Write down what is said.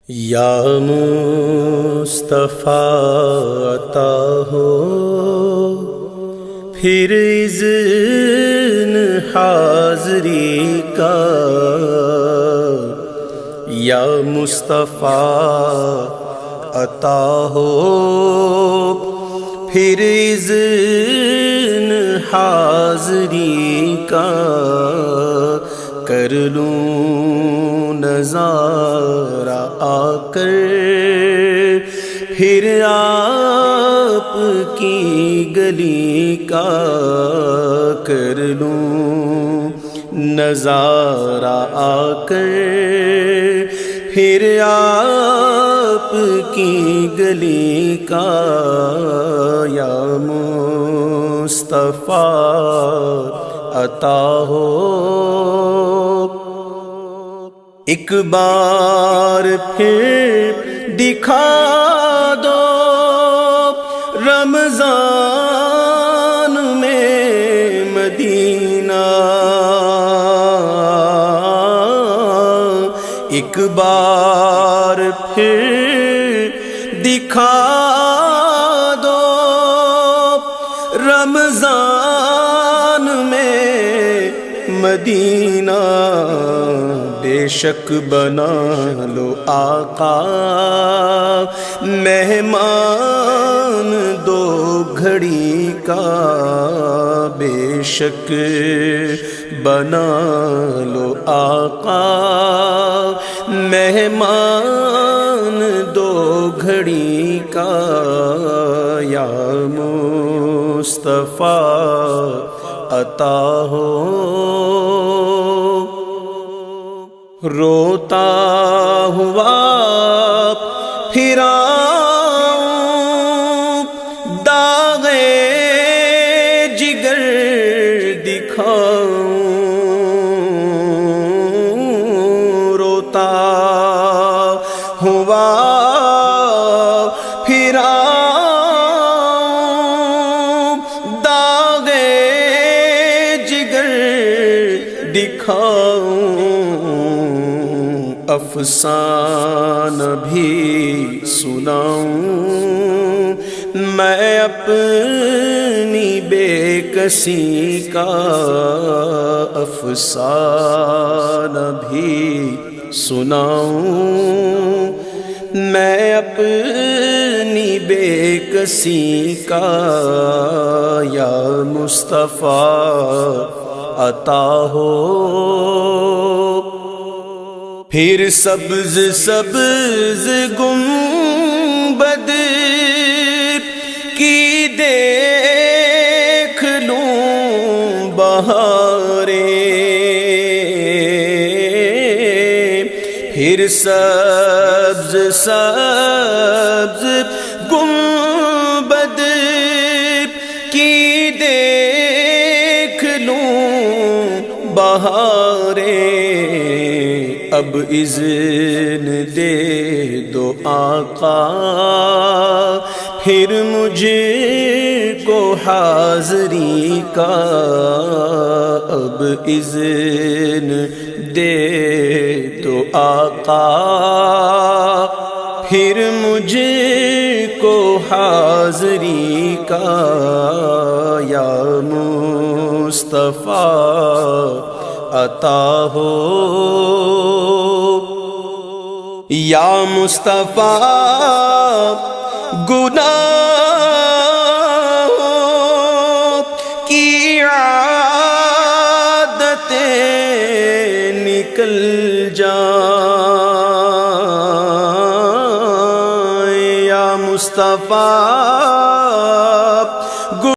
یا مصطفیٰ عطا ہو پھر اذن حاضری کا، یا مصطفیٰ عطا ہو پھر اذن حاضری کا، کر لوں نظارہ آ کر پھر آپ کی گلی کا، کر لوں نظارہ آ کر پھر آپ کی گلی کا، یا مصطفیٰ عطا ہو۔ ایک بار پھر دکھا دو رمضان میں مدینہ، ایک بار پھر دکھا دو رمضان میں مدینہ، بے شک بنا لو آقا مہمان دو گھڑی کا، بے شک بنا لو آقا مہمان دو گھڑی کا، یا مصطفیٰ عطا ہو۔ روتا ہوا پھر آؤں داغ جگر دکھاؤں، روتا ہوا پھر آؤں داغ جگر دکھاؤں، افسانہ بھی سناؤں میں اپنی بے کسی کا، افسانہ بھی سناؤں میں اپنی بے کسی کا، یا مصطفیٰ عطا ہو۔ پھر سبز سبز گنبد کی دیکھ لوں بہاریں، پھر سبز سبز گنبد کی دیکھ لوں بہاریں، اب اذن دے دو آقا پھر مجھے کو حاضری کا، اب اذن دے دو آقا پھر مجھے کو حاضری کا، یا مصطفیٰ عطا ہو۔ یا مصطفیٰ گناہوں کی عادتیں نکل جائیں، یا مصطفیٰ